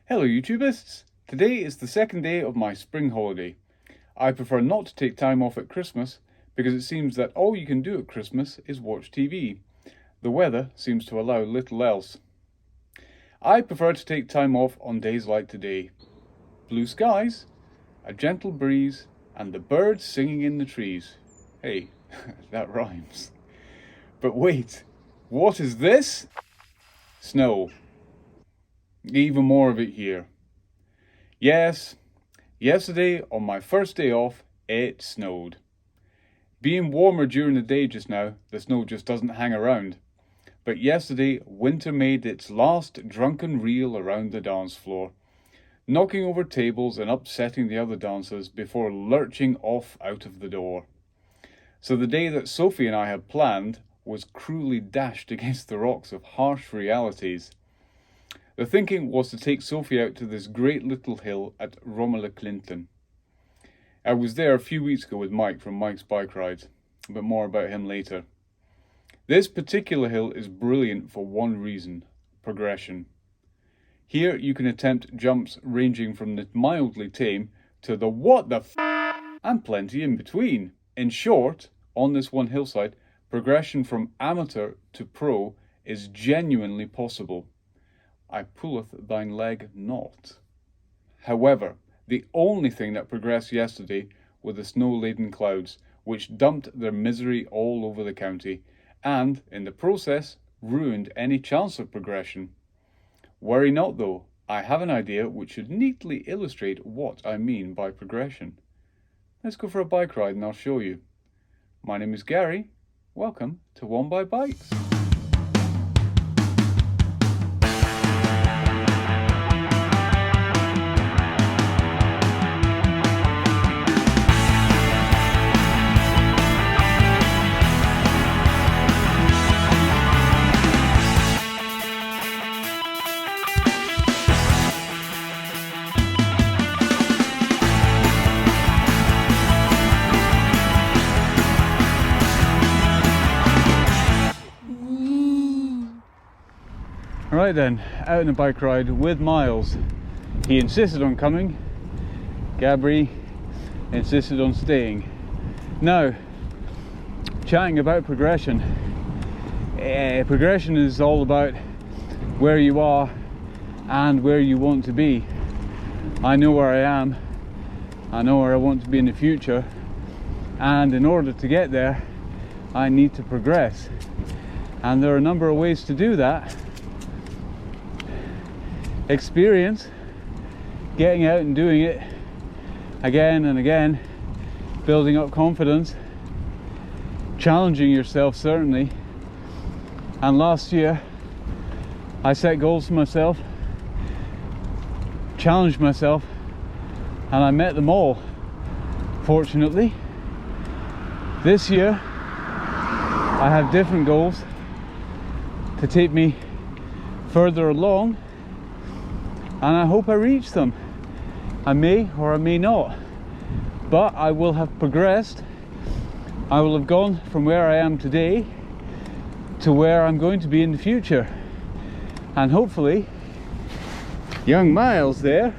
Hello YouTubists! Today is the second day of my spring holiday. I prefer not to take time off at Christmas because it seems that all you can do at Christmas is watch TV. The weather seems to allow little else. I prefer to take time off on days like today. Blue skies, a gentle breeze, and the birds singing in the trees. Hey, that rhymes. But wait, what is this? Snow. Even more of it here. Yes, yesterday on my first day off, it snowed. Being warmer during the day just now, the snow just doesn't hang around. But yesterday, winter made its last drunken reel around the dance floor, knocking over tables and upsetting the other dancers before lurching off out of the door. So the day that Sophie and I had planned was cruelly dashed against the rocks of harsh realities. The thinking was to take Sophie out to this great little hill at Romela Clinton. I was there a few weeks ago with Mike from Mike's Bike Rides, but more about him later. This particular hill is brilliant for one reason: progression. Here you can attempt jumps ranging from the mildly tame to the what the f*** and plenty in between. In short, on this one hillside, progression from amateur to pro is genuinely possible. I pulleth thine leg not. However, the only thing that progressed yesterday were the snow-laden clouds, which dumped their misery all over the county, and, in the process, ruined any chance of progression. Worry not though, I have an idea which should neatly illustrate what I mean by progression. Let's go for a bike ride and I'll show you. My name is Gary. Welcome to One by Bikes. Right then, out on a bike ride with Miles. He insisted on coming. Gabri insisted on staying. Now, chatting about progression. Progression is all about where you are and where you want to be. I know where I am. I know where I want to be in the future. And in order to get there, I need to progress. And there are a number of ways to do that. Experience, getting out and doing it again and again, building up confidence, challenging yourself certainly. And last year I set goals for myself, challenged myself, and I met them all, fortunately. This year I have different goals to take me further along, and I hope I reach them. I may or I may not, but I will have progressed. I will have gone from where I am today to where I'm going to be in the future, and hopefully young Miles there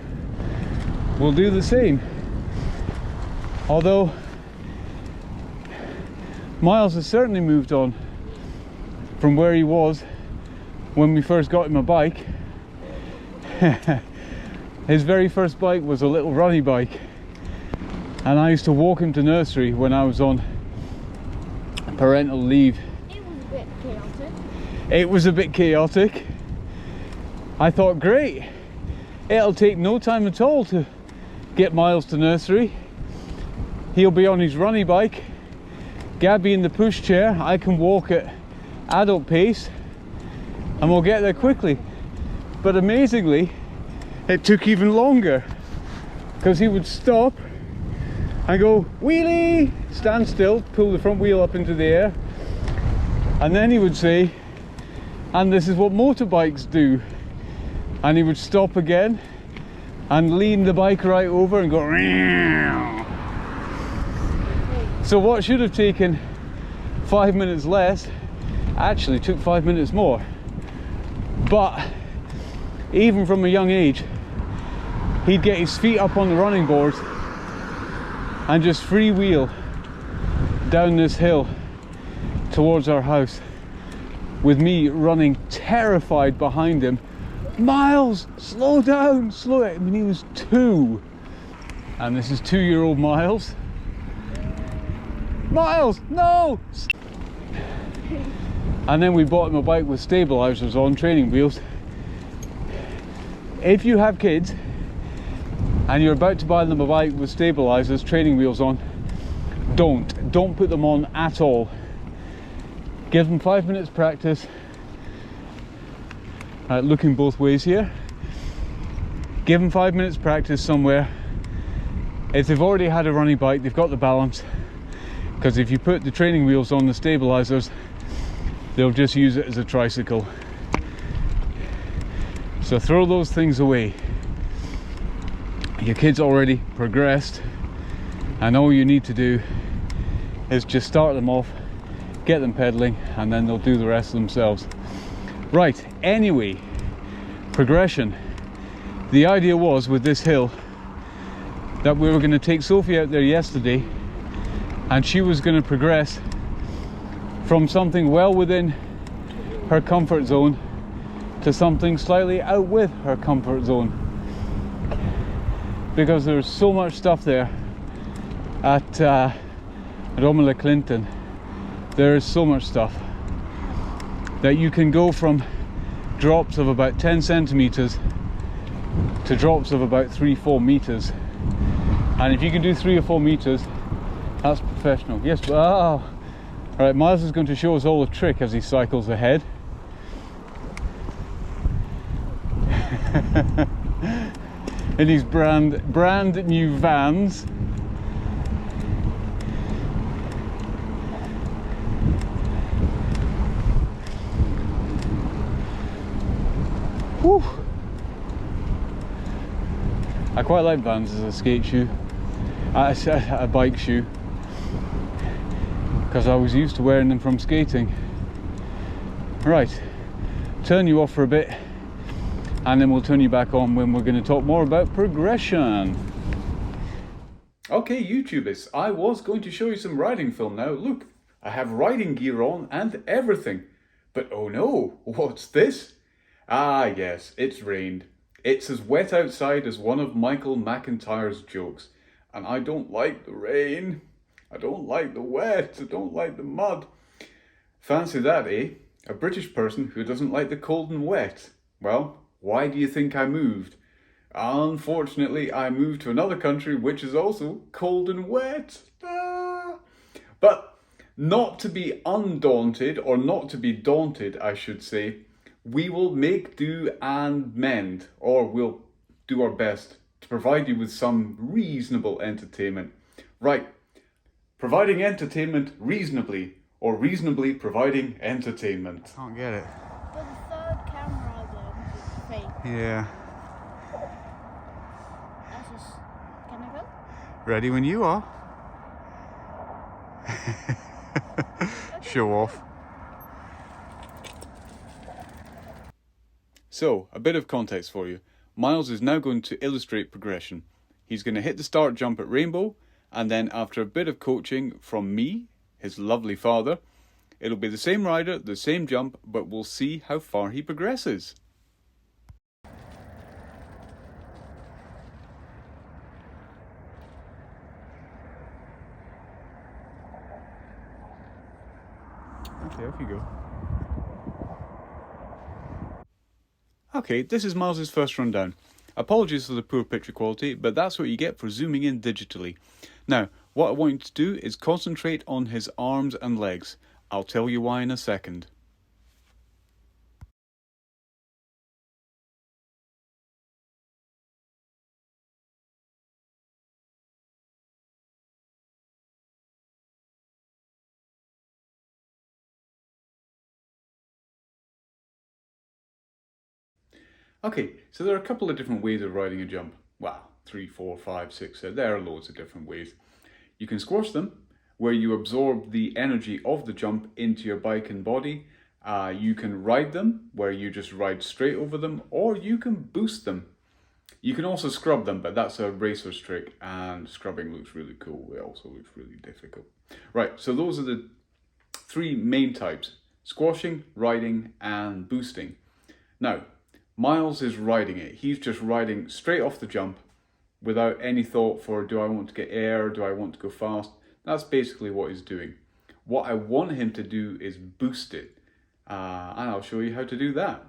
will do the same. Although Miles has certainly moved on from where he was when we first got him a bike. His very first bike was a little runny bike, and I used to walk him to nursery when I was on parental leave. It was a bit chaotic. It was a bit chaotic. I thought, great, it'll take no time at all to get Miles to nursery. He'll be on his runny bike, Gabby in the pushchair. I can walk at adult pace and we'll get there quickly. But amazingly, it took even longer, because he would stop and go wheelie, stand still, pull the front wheel up into the air, and then he would say, and this is what motorbikes do, and he would stop again and lean the bike right over and go Meow. So what should have taken 5 minutes less actually took 5 minutes more. But even from a young age, he'd get his feet up on the running board and just freewheel down this hill towards our house, with me running terrified behind him. Miles, slow down, slow down. I mean, he was 2, and this is 2-year-old Miles. Miles, no! And then we bought him a bike with stabilizers on, training wheels. If you have kids and you're about to buy them a bike with stabilizers, training wheels on, don't put them on at all. Give them 5 minutes practice. Right, looking both ways here. Give them 5 minutes practice somewhere. If they've already had a running bike, they've got the balance, because if you put the training wheels on the stabilizers, they'll just use it as a tricycle. So throw those things away. Your kid's already progressed, and all you need to do is just start them off, get them pedaling, and then they'll do the rest themselves. Right, anyway, progression. The idea was, with this hill, that we were going to take Sophie out there yesterday, and she was going to progress from something well within her comfort zone to something slightly out with her comfort zone, because there's so much stuff there at Romela Clinton. There is so much stuff that you can go from drops of about 10 centimeters to drops of about 3-4 meters, and if you can do 3 or 4 meters, that's professional. Yes. Oh. Right, Miles is going to show us all a trick as he cycles ahead. In his brand new Vans. Whew. I quite like Vans as a skate shoe, a bike shoe, because I was used to wearing them from skating. Right, turn you off for a bit, and then we'll turn you back on when we're going to talk more about progression. Okay, YouTubers, I was going to show you some riding film now. Look, I have riding gear on and everything. But oh no, what's this? Ah yes, it's rained. It's as wet outside as one of Michael McIntyre's jokes. And I don't like the rain. I don't like the wet. I don't like the mud. Fancy that, eh? A British person who doesn't like the cold and wet. Well, why do you think I moved? Unfortunately, I moved to another country which is also cold and wet. But not to be undaunted, or not to be daunted, I should say, we will make do and mend, or we'll do our best to provide you with some reasonable entertainment. Right, providing entertainment reasonably, or reasonably providing entertainment. Can't get it. But the third camera is fake. Yeah. That's just... Can I go? Ready when you are. Show off. So, a bit of context for you. Miles is now going to illustrate progression. He's going to hit the start jump at Rainbow, and then after a bit of coaching from me, his lovely father, it'll be the same rider, the same jump, but we'll see how far he progresses. Okay, off you go. Okay, this is Miles's first run down. Apologies for the poor picture quality, but that's what you get for zooming in digitally. Now, what I want you to do is concentrate on his arms and legs. I'll tell you why in a second. Okay, so there are a couple of different ways of riding a jump. Well, 3, 4, 5, 6, there are loads of different ways. You can squash them, where you absorb the energy of the jump into your bike and body. You can ride them, where you just ride straight over them, or you can boost them. You can also scrub them, but that's a racer's trick, and scrubbing looks really cool. It also looks really difficult. Right, so those are the three main types: squashing, riding, and boosting. Now, Miles is riding it. He's just riding straight off the jump without any thought for, do I want to get air, do I want to go fast? That's basically what he's doing. What I want him to do is boost it, and I'll show you how to do that.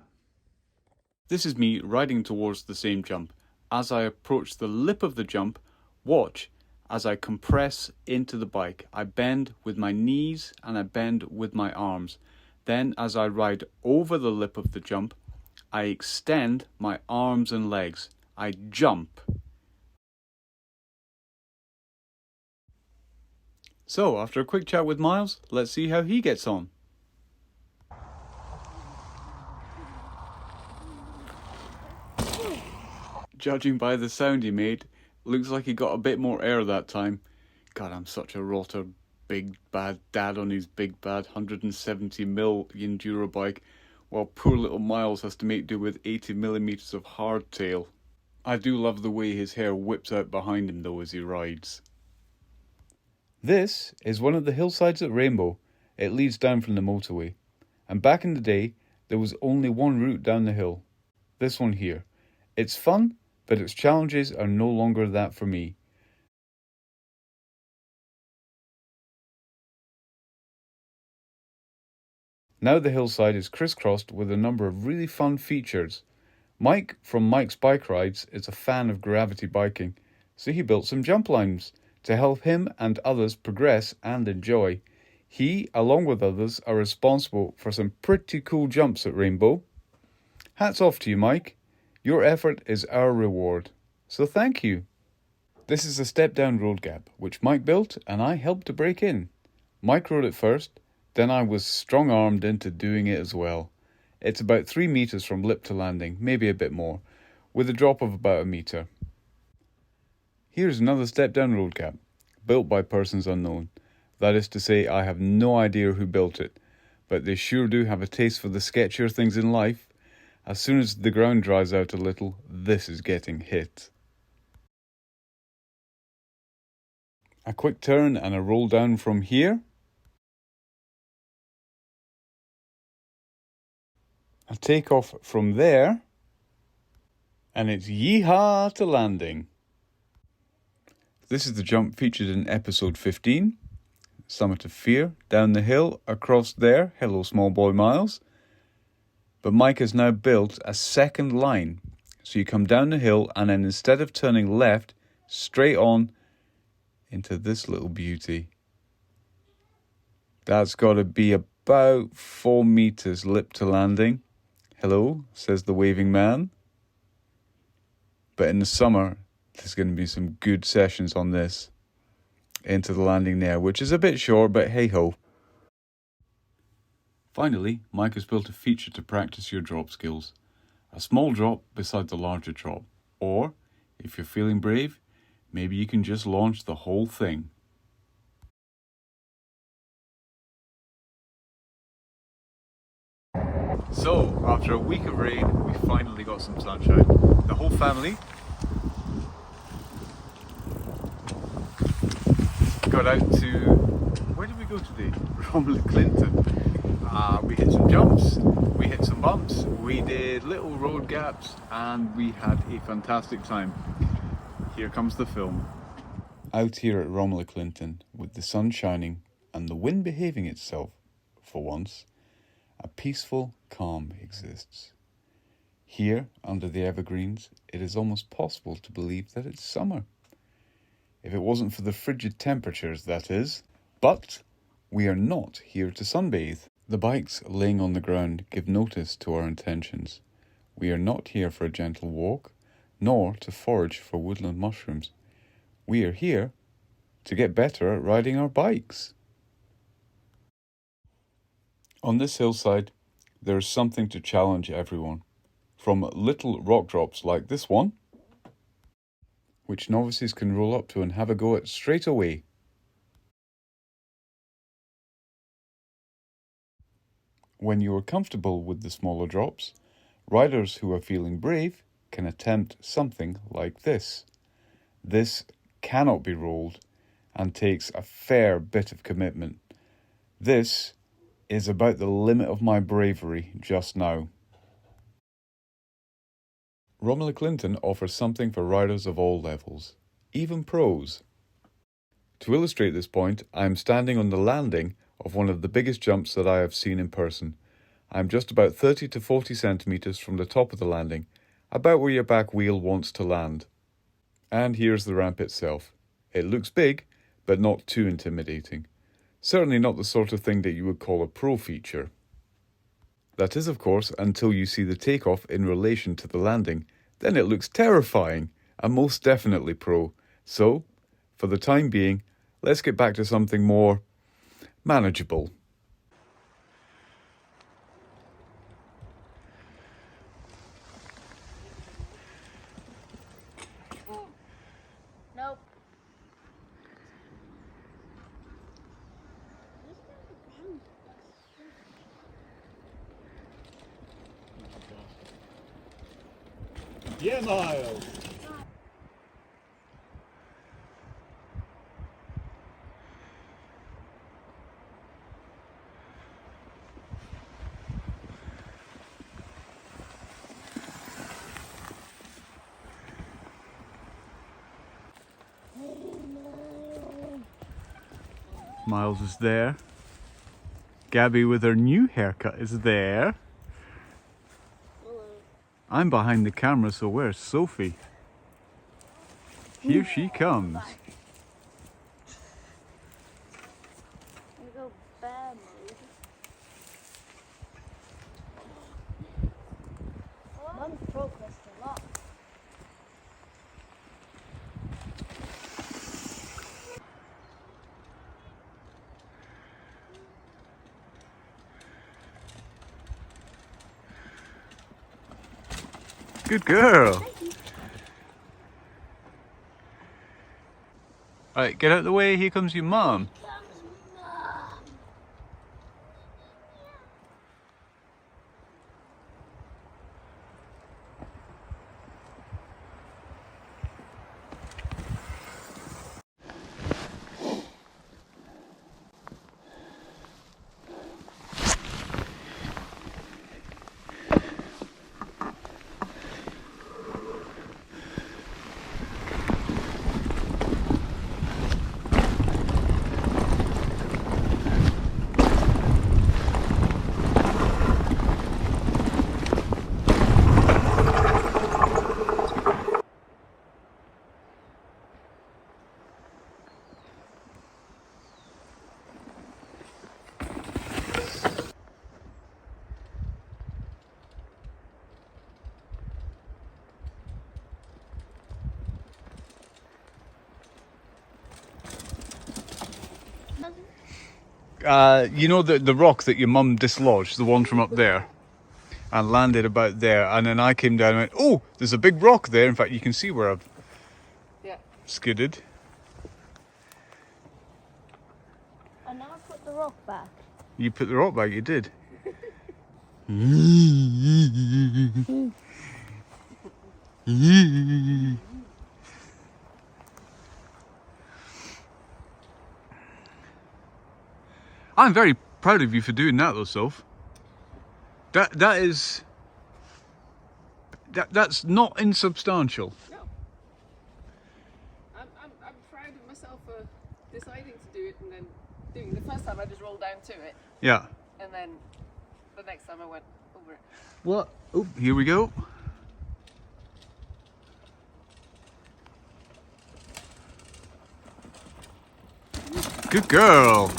This is me riding towards the same jump. As I approach the lip of the jump, watch as I compress into the bike. I bend with my knees and I bend with my arms. Then as I ride over the lip of the jump, I extend my arms and legs. I jump. So, after a quick chat with Miles, let's see how he gets on. Judging by the sound he made, looks like he got a bit more air that time. God, I'm such a rotter big bad dad on his big bad 170mm enduro bike, while poor little Miles has to make do with 80mm of hardtail. I do love the way his hair whips out behind him though as he rides. This is one of the hillsides at Rainbow. It leads down from the motorway. And back in the day, there was only one route down the hill. This one here. It's fun, but its challenges are no longer that for me. Now the hillside is crisscrossed with a number of really fun features. Mike from Mike's Bike Rides is a fan of gravity biking, so he built some jump lines to help him and others progress and enjoy. He, along with others, are responsible for some pretty cool jumps at Rainbow. Hats off to you, Mike. Your effort is our reward, so thank you. This is a step-down road gap, which Mike built and I helped to break in. Mike rode it first, then I was strong-armed into doing it as well. It's about 3 meters from lip to landing, maybe a bit more, with a drop of about a meter. Here's another step-down road gap, built by persons unknown. That is to say, I have no idea who built it, but they sure do have a taste for the sketchier things in life. As soon as the ground dries out a little, this is getting hit. A quick turn and a roll down from here. A takeoff from there. And it's yee-haw to landing. This is the jump featured in episode 15, Summit of Fear, down the hill, across there, hello small boy Miles. But Mike has now built a second line, so you come down the hill and then instead of turning left, straight on into this little beauty. That's got to be about 4 meters lip to landing. Hello, says the waving man. But in the summer, there's going to be some good sessions on this. Into the landing there, which is a bit short, but hey-ho. Finally, Mike has built a feature to practice your drop skills. A small drop beside the larger drop. Or, if you're feeling brave, maybe you can just launch the whole thing. So, after a week of rain, we finally got some sunshine. The whole family got out to, where did we go today? Romilly Clinton. We hit some jumps, we hit some bumps, we did little road gaps, and we had a fantastic time. Here comes the film. Out here at Romilly Clinton, with the sun shining and the wind behaving itself, for once, a peaceful calm exists. Here, under the evergreens, it is almost possible to believe that it's summer. If it wasn't for the frigid temperatures, that is. But we are not here to sunbathe. The bikes laying on the ground give notice to our intentions. We are not here for a gentle walk, nor to forage for woodland mushrooms. We are here to get better at riding our bikes. On this hillside, there is something to challenge everyone. From little rock drops like this one, which novices can roll up to and have a go at straight away. When you are comfortable with the smaller drops, riders who are feeling brave can attempt something like this. This cannot be rolled and takes a fair bit of commitment. This is about the limit of my bravery just now. Romilly Clinton offers something for riders of all levels, even pros. To illustrate this point, I am standing on the landing of one of the biggest jumps that I have seen in person. I am just about 30 to 40 centimetres from the top of the landing, about where your back wheel wants to land. And here's the ramp itself. It looks big, but not too intimidating. Certainly not the sort of thing that you would call a pro feature. That is, of course, until you see the takeoff in relation to the landing. Then it looks terrifying, and most definitely pro. So, for the time being, let's get back to something more manageable. Nope. Yeah, Miles! Miles is there. Gabby with her new haircut is there. I'm behind the camera, so where's Sophie? Here she comes. You go bad mode. Mum's progressed a lot. Good girl. Alright, get out of the way. Here comes your mum. You know the rock that your mum dislodged, the one from up there, and landed about there, and then I came down and went, oh, there's a big rock there. In fact, you can see where I've skidded. And now I put the rock back. You put the rock back, you did. I'm very proud of you for doing that though, Soph. That's not insubstantial. No. I'm proud of myself for deciding to do it and then doing it. The first time I just rolled down to it, Yeah. and then the next time I went over it. What? Oh, here we go. Good girl.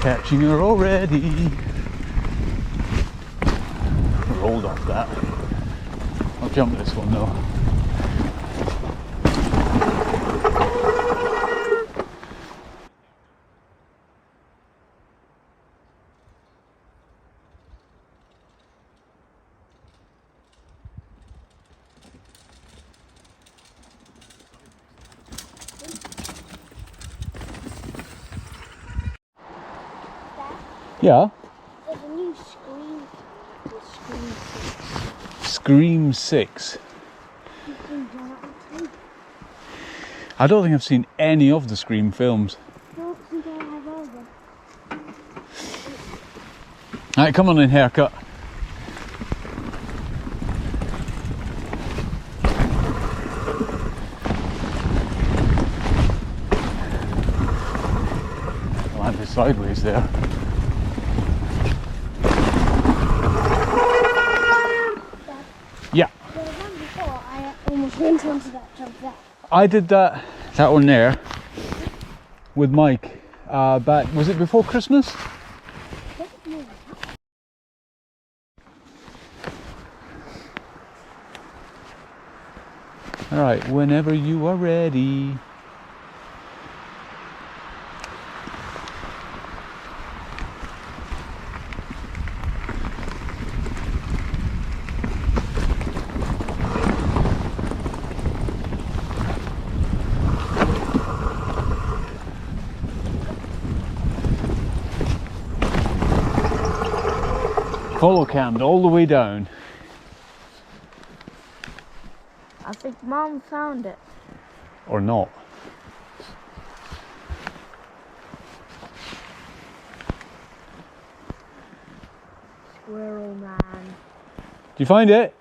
Catching her already. Rolled off that. I'll jump this one though. Yeah. There's a new Scream. Called Scream 6. Scream 6. You've seen that one too? I don't think I've seen any of the Scream films. Don't think I have either. Alright, come on in, haircut. Landed sideways there. Yeah, The one before, I almost went onto that jump there. I did that one there with Mike back, was it before Christmas? Alright, whenever you are ready. Follow cammed all the way down. I think Mum found it. Or not. Squirrel man. Did you find it?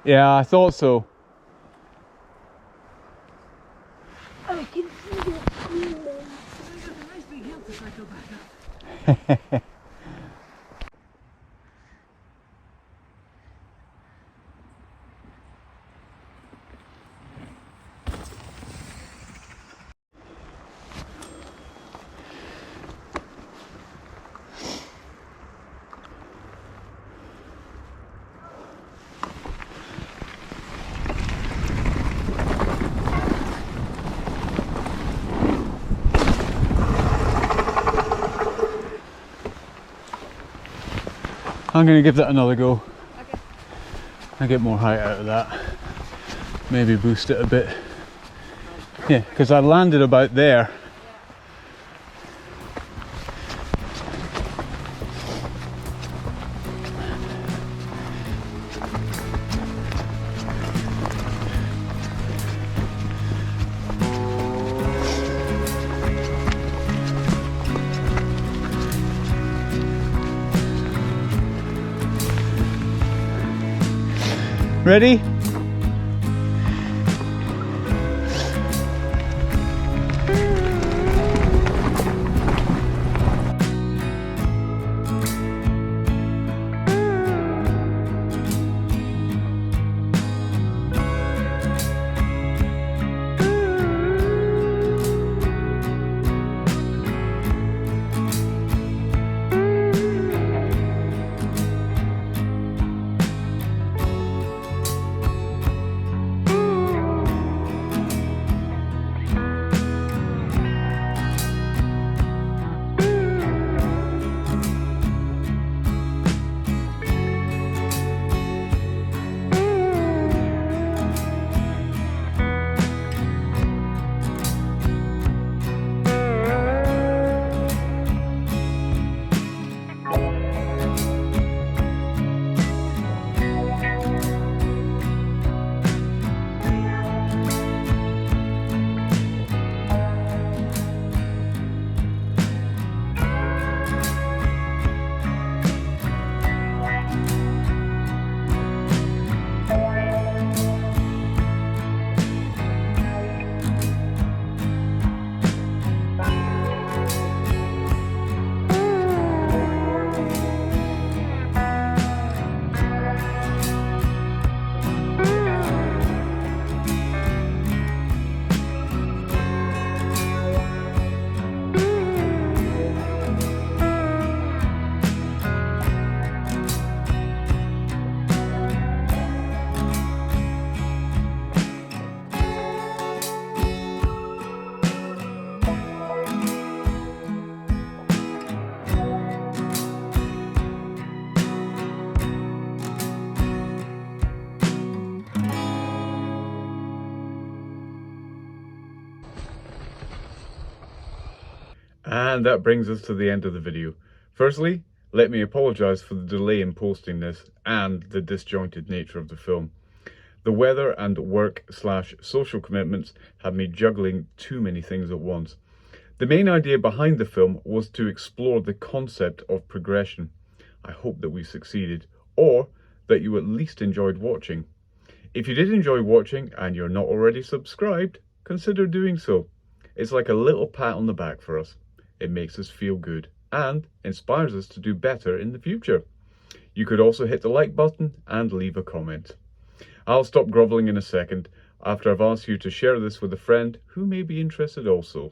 Yeah, I thought so. I can see it. I'm going to give that another go. Okay. I get more height out of that. Maybe boost it a bit. Yeah, because I landed about there. Ready? And that brings us to the end of the video. Firstly, let me apologise for the delay in posting this and the disjointed nature of the film. The weather and work/social commitments had me juggling too many things at once. The main idea behind the film was to explore the concept of progression. I hope that we succeeded, or that you at least enjoyed watching. If you did enjoy watching and you're not already subscribed, consider doing so. It's like a little pat on the back for us. It makes us feel good and inspires us to do better in the future. You could also hit the like button and leave a comment. I'll stop groveling in a second after I've asked you to share this with a friend who may be interested also.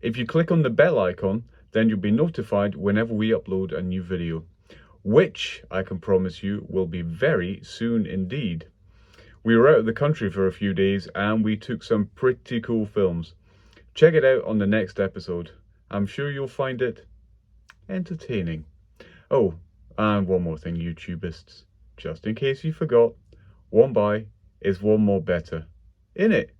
If you click on the bell icon, then you'll be notified whenever we upload a new video, which I can promise you will be very soon indeed. We were out of the country for a few days and we took some pretty cool films. Check it out on the next episode. I'm sure you'll find it entertaining. Oh, and one more thing, YouTubists. Just in case you forgot, one buy is one more better. In it.